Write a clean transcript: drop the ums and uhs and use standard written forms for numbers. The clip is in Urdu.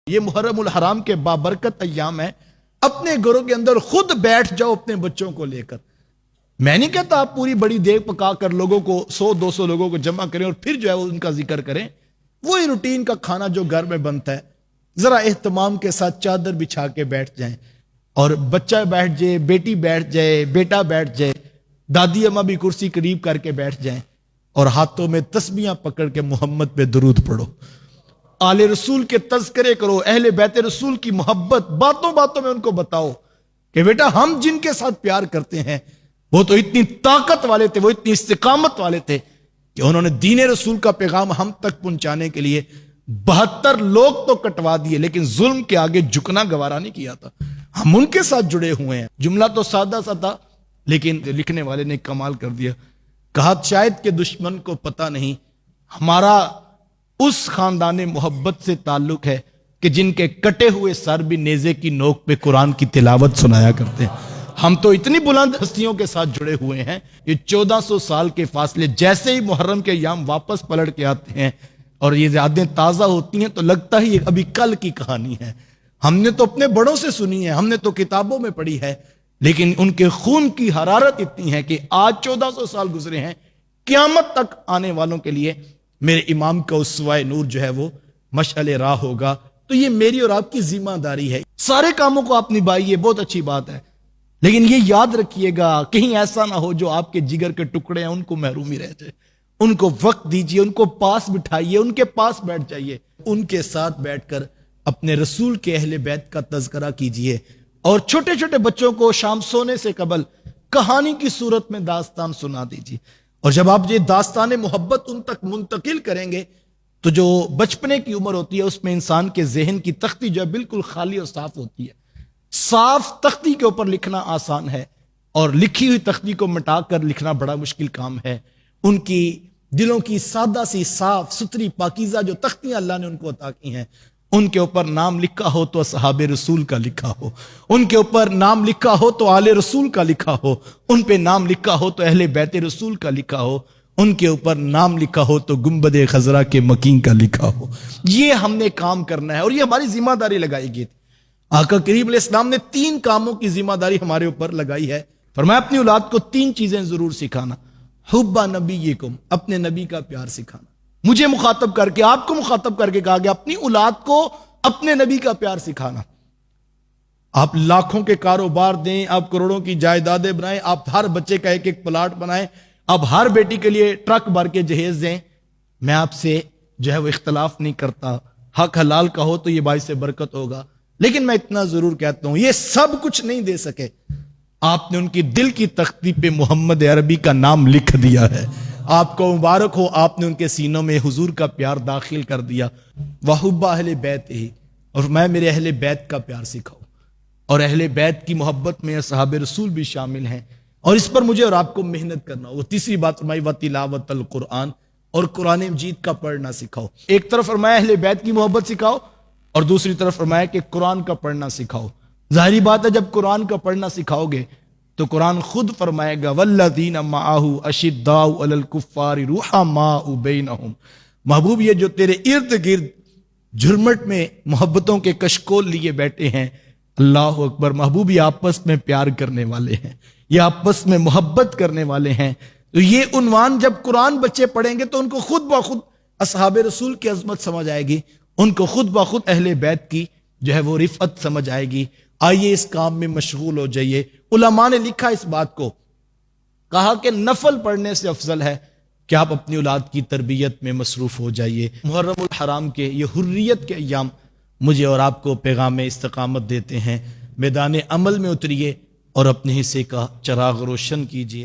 یہ محرم الحرام کے بابرکت ایام ہیں، اپنے گھروں کے اندر خود بیٹھ جاؤ اپنے بچوں کو لے کر۔ میں نہیں کہتا آپ پوری بڑی دیگ پکا کر لوگوں کو 100-200 لوگوں کو جمع کریں اور پھر جو ہے وہ ان کا ذکر کریں، وہی روٹین کا کھانا جو گھر میں بنتا ہے، ذرا اہتمام کے ساتھ چادر بچھا کے بیٹھ جائیں، اور بچہ بیٹھ جائے، بیٹی بیٹھ جائے، بیٹا بیٹھ جائے، دادی اماں بھی کرسی قریب کر کے بیٹھ جائیں، اور ہاتھوں میں تسبیحاں پکڑ کے محمد پہ درود پڑھو، آل رسول کے تذکرے کرو، اہل بیت رسول کی محبت باتوں باتوں میں ان کو بتاؤ کہ بیٹا ہم جن کے ساتھ پیار کرتے ہیں وہ تو اتنی طاقت والے تھے، وہ اتنی استقامت والے تھے کہ انہوں نے دین رسول کا پیغام ہم تک پہنچانے کے لیے 72 لوگ تو کٹوا دیے، لیکن ظلم کے آگے جھکنا گوارا نہیں کیا تھا۔ ہم ان کے ساتھ جڑے ہوئے ہیں۔ جملہ تو سادہ سا تھا، لیکن لکھنے والے نے کمال کر دیا، کہا شاید کہ دشمن کو پتہ نہیں ہمارا اس خاندان محبت سے تعلق ہے کہ جن کے کٹے ہوئے سر بھی نیزے کی نوک پہ قرآن کی تلاوت سنایا کرتے ہیں۔ ہم تو اتنی بلند ہستیوں کے ساتھ جڑے ہوئے ہیں، یہ 1400 سال کے فاصلے جیسے ہی محرم کے ایام واپس پلٹ کے آتے ہیں اور یہ یادیں تازہ ہوتی ہیں تو لگتا ہی ابھی کل کی کہانی ہے۔ ہم نے تو اپنے بڑوں سے سنی ہے، ہم نے تو کتابوں میں پڑھی ہے، لیکن ان کے خون کی حرارت اتنی ہے کہ آج 1400 سال گزرے ہیں، قیامت تک آنے والوں کے لیے میرے امام کا اسوہ نور جو ہے وہ مشعل راہ ہوگا۔ تو یہ میری اور آپ کی ذمہ داری ہے، سارے کاموں کو آپ نبھائیے، بہت اچھی بات ہے، لیکن یہ یاد رکھیے گا کہیں ایسا نہ ہو جو آپ کے جگر کے ٹکڑے ہیں ان کو محروم ہی رہ جائے۔ ان کو وقت دیجئے، ان کو پاس بٹھائیے، ان کے پاس بیٹھ جائیے، ان کے ساتھ بیٹھ کر اپنے رسول کے اہل بیت کا تذکرہ کیجئے، اور چھوٹے چھوٹے بچوں کو شام سونے سے قبل کہانی کی صورت میں داستان سنا دیجئے، اور جب آپ یہ داستان محبت ان تک منتقل کریں گے تو جو بچپنے کی عمر ہوتی ہے اس میں انسان کے ذہن کی تختی جو ہے بالکل خالی اور صاف ہوتی ہے۔ صاف تختی کے اوپر لکھنا آسان ہے، اور لکھی ہوئی تختی کو مٹا کر لکھنا بڑا مشکل کام ہے۔ ان کی دلوں کی سادہ سی صاف ستھری پاکیزہ جو تختیاں اللہ نے ان کو عطا کی ہیں، ان کے اوپر نام لکھا ہو تو اصحاب رسول کا لکھا ہو، ان کے اوپر نام لکھا ہو تو آل رسول کا لکھا ہو، ان پہ نام لکھا ہو تو اہل بیت رسول کا لکھا ہو، ان کے اوپر نام لکھا ہو تو گنبد خضرا کے مکین کا لکھا ہو۔ یہ ہم نے کام کرنا ہے، اور یہ ہماری ذمہ داری لگائی گئی تھی۔ آقا کریم علیہ السلام نے 3 کاموں کی ذمہ داری ہمارے اوپر لگائی ہے، فرمایا اپنی اولاد کو 3 چیزیں ضرور سکھانا، حب نبیکم، اپنے نبی کا پیار سکھانا۔ مجھے مخاطب کر کے، آپ کو مخاطب کر کے کہا گیا اپنی اولاد کو اپنے نبی کا پیار سکھانا۔ آپ لاکھوں کے کاروبار دیں، آپ کروڑوں کی جائیدادیں بنائیں، آپ ہر بچے کا ایک پلاٹ بنائیں، آپ ہر بیٹی کے لیے ٹرک بھر کے جہیز دیں، میں آپ سے جو ہے وہ اختلاف نہیں کرتا، حق حلال کا ہو تو یہ باعث برکت ہوگا، لیکن میں اتنا ضرور کہتا ہوں یہ سب کچھ نہیں دے سکے، آپ نے ان کی دل کی تختی پہ محمد عربی کا نام لکھ دیا ہے۔ آپ کو مبارک ہو، آپ نے ان کے سینوں میں حضور کا پیار داخل کر دیا۔ وحب اہل بیت ہی، اور میں میرے اہل بیت کا پیار سکھاؤ، اور اہل بیت کی محبت میں اصحاب رسول بھی شامل ہیں، اور اس پر مجھے اور آپ کو محنت کرنا ہو۔ تیسری بات فرمائی وتلاوت القرآن، اور قرآن مجید کا پڑھنا سکھاؤ۔ ایک طرف فرمایا اہل بیت کی محبت سکھاؤ، اور دوسری طرف فرمایا کہ قرآن کا پڑھنا سکھاؤ۔ ظاہری بات ہے جب قرآن کا پڑھنا سکھاؤ گے تو قرآن خود فرمائے گا والذین معہ اشداء علی الکفار رحماء بینہم، محبوب یہ جو تیرے ارد گرد جھرمٹ میں محبتوں کے کشکول لیے بیٹھے ہیں، اللہ اکبر، محبوب یہ آپس میں پیار کرنے والے ہیں، یہ آپس میں محبت کرنے والے ہیں۔ تو یہ عنوان جب قرآن بچے پڑھیں گے تو ان کو خود بخود اصحاب رسول کی عظمت سمجھ آئے گی، ان کو خود بخود اہل بیت کی جو ہے وہ رفعت سمجھ آئے گی۔ آئیے اس کام میں مشغول ہو جائیے۔ علماء نے لکھا اس بات کو، کہا کہ نفل پڑھنے سے افضل ہے کہ آپ اپنی اولاد کی تربیت میں مصروف ہو جائیے۔ محرم الحرام کے یہ حریت کے ایام مجھے اور آپ کو پیغام استقامت دیتے ہیں، میدان عمل میں اتریے اور اپنے حصے کا چراغ روشن کیجیے۔